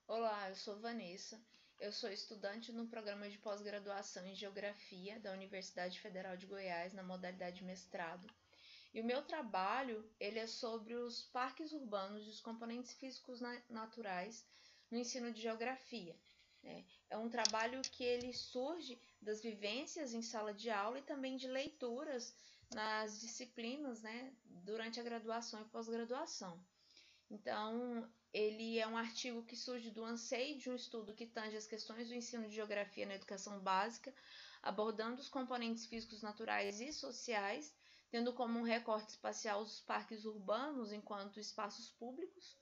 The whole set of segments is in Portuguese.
Olá, eu sou Vanessa. Eu sou estudante no programa de pós-graduação em Geografia da Universidade Federal de Goiás, na modalidade mestrado. E o meu trabalho, ele é sobre os parques urbanos e os componentes físicos naturais no ensino de geografia, né? É um trabalho que ele surge das vivências em sala de aula e também de leituras nas disciplinas, né, durante a graduação e pós-graduação. Então, ele é um artigo que surge do anseio de um estudo que tange as questões do ensino de geografia na educação básica, abordando os componentes físicos, naturais e sociais, tendo como um recorte espacial os parques urbanos enquanto espaços públicos.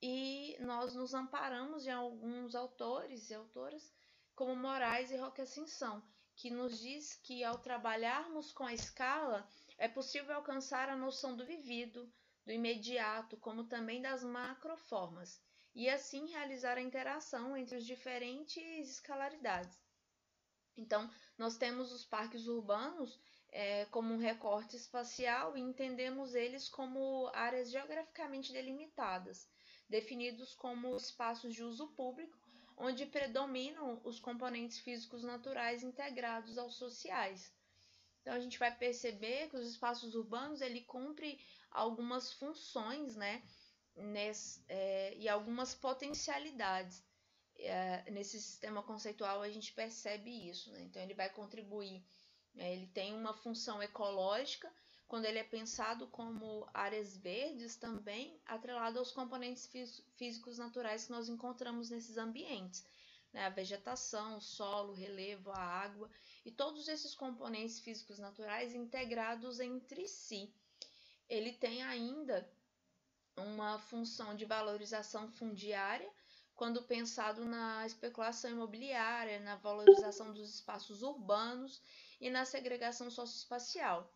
E nós nos amparamos em alguns autores e autoras, como Moraes e Roque Ascensão, que nos diz que ao trabalharmos com a escala, é possível alcançar a noção do vivido, do imediato, como também das macroformas, e assim realizar a interação entre os diferentes escalaridades. Então, nós temos os parques urbanos como um recorte espacial e entendemos eles como áreas geograficamente delimitadas, definidos como espaços de uso público, onde predominam os componentes físicos naturais integrados aos sociais. Então, a gente vai perceber que os espaços urbanos ele cumpre algumas funções, né, e algumas potencialidades. Nesse sistema conceitual a gente percebe isso, né? Então ele vai contribuir, ele tem uma função ecológica quando ele é pensado como áreas verdes também, atrelado aos componentes físicos naturais que nós encontramos nesses ambientes, né? A vegetação, o solo, o relevo, a água e todos esses componentes físicos naturais integrados entre si. Ele tem ainda uma função de valorização fundiária, quando pensado na especulação imobiliária, na valorização dos espaços urbanos e na segregação socioespacial.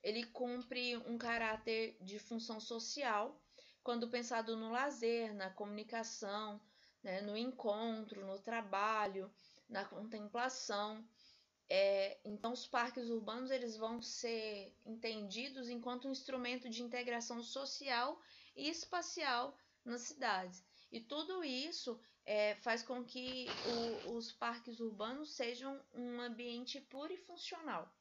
Ele cumpre um caráter de função social, quando pensado no lazer, na comunicação, né, no encontro, no trabalho, na contemplação. Então, os parques urbanos eles vão ser entendidos enquanto um instrumento de integração social e espacial nas cidades. E tudo isso faz com que os parques urbanos sejam um ambiente plurifuncional.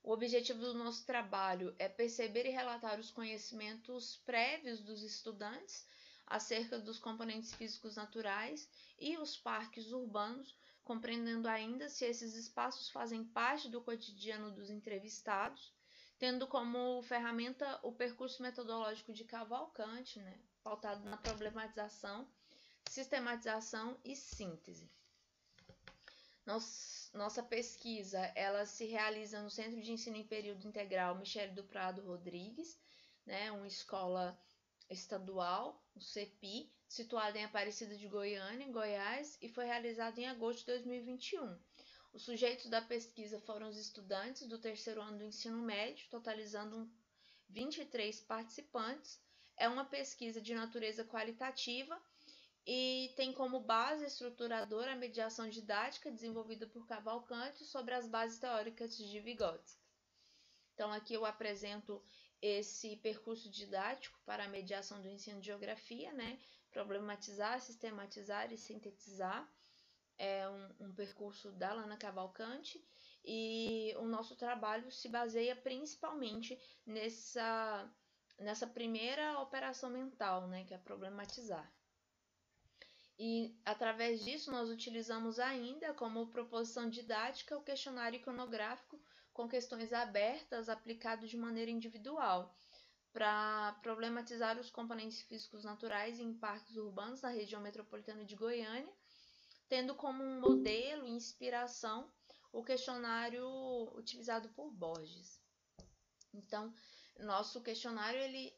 O objetivo do nosso trabalho é perceber e relatar os conhecimentos prévios dos estudantes acerca dos componentes físicos naturais e os parques urbanos, compreendendo ainda se esses espaços fazem parte do cotidiano dos entrevistados, tendo como ferramenta o percurso metodológico de Cavalcante, né, pautado na problematização, sistematização e síntese. Nossa pesquisa ela se realiza no Centro de Ensino em Período Integral Michele do Prado Rodrigues, né, uma escola estadual, o CEPI, situada em Aparecida de Goiânia, em Goiás, e foi realizado em agosto de 2021. Os sujeitos da pesquisa foram os estudantes do terceiro ano do ensino médio, totalizando 23 participantes. É uma pesquisa de natureza qualitativa e tem como base estruturadora a mediação didática desenvolvida por Cavalcante sobre as bases teóricas de Vygotsky. Então, aqui eu apresento esse percurso didático para a mediação do ensino de geografia, né? Problematizar, sistematizar e sintetizar. É um percurso da Lana Cavalcante e o nosso trabalho se baseia principalmente nessa primeira operação mental, né? Que é problematizar. E, através disso, nós utilizamos ainda como proposição didática o questionário iconográfico com questões abertas aplicado de maneira individual, para problematizar os componentes físicos naturais em parques urbanos na região metropolitana de Goiânia, tendo como um modelo e inspiração o questionário utilizado por Borges. Então, nosso questionário ele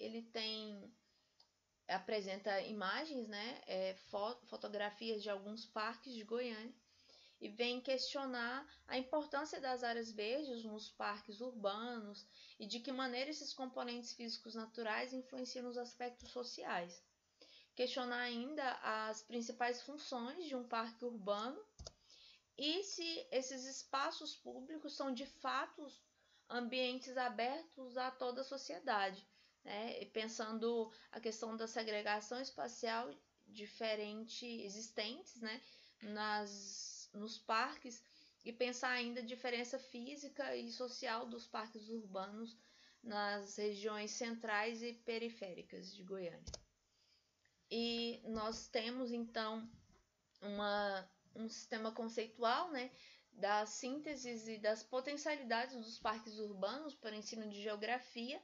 apresenta imagens, né, fotografias de alguns parques de Goiânia e vem questionar a importância das áreas verdes nos parques urbanos e de que maneira esses componentes físicos naturais influenciam nos aspectos sociais. Questionar ainda as principais funções de um parque urbano e se esses espaços públicos são de fato ambientes abertos a toda a sociedade, né? E pensando a questão da segregação espacial existentes, né, nos parques, e pensar ainda a diferença física e social dos parques urbanos nas regiões centrais e periféricas de Goiânia. E nós temos então um sistema conceitual, né, das sínteses e das potencialidades dos parques urbanos para o ensino de geografia,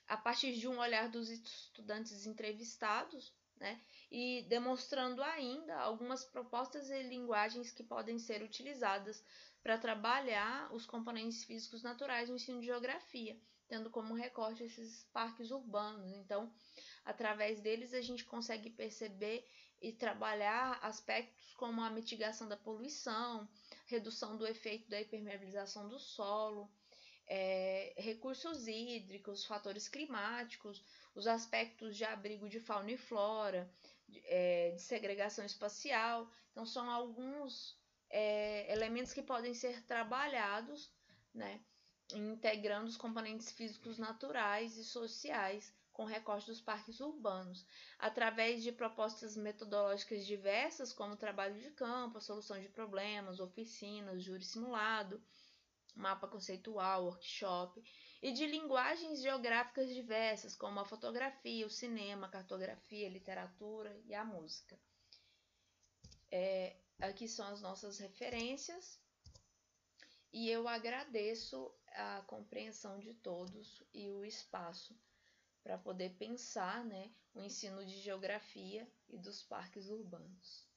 a partir de um olhar dos estudantes entrevistados, né, e demonstrando ainda algumas propostas e linguagens que podem ser utilizadas para trabalhar os componentes físicos naturais no ensino de geografia, tendo como recorte esses parques urbanos. Então, através deles, a gente consegue perceber e trabalhar aspectos como a mitigação da poluição, redução do efeito da impermeabilização do solo, recursos hídricos, fatores climáticos, os aspectos de abrigo de fauna e flora, de segregação espacial. Então, são alguns elementos que podem ser trabalhados, né, integrando os componentes físicos naturais e sociais com recorte dos parques urbanos, através de propostas metodológicas diversas, como trabalho de campo, a solução de problemas, oficinas, júri simulado, mapa conceitual, workshop, e de linguagens geográficas diversas, como a fotografia, o cinema, a cartografia, a literatura e a música. Aqui são as nossas referências, e eu agradeço a compreensão de todos e o espaço para poder pensar, né, o ensino de geografia e dos parques urbanos.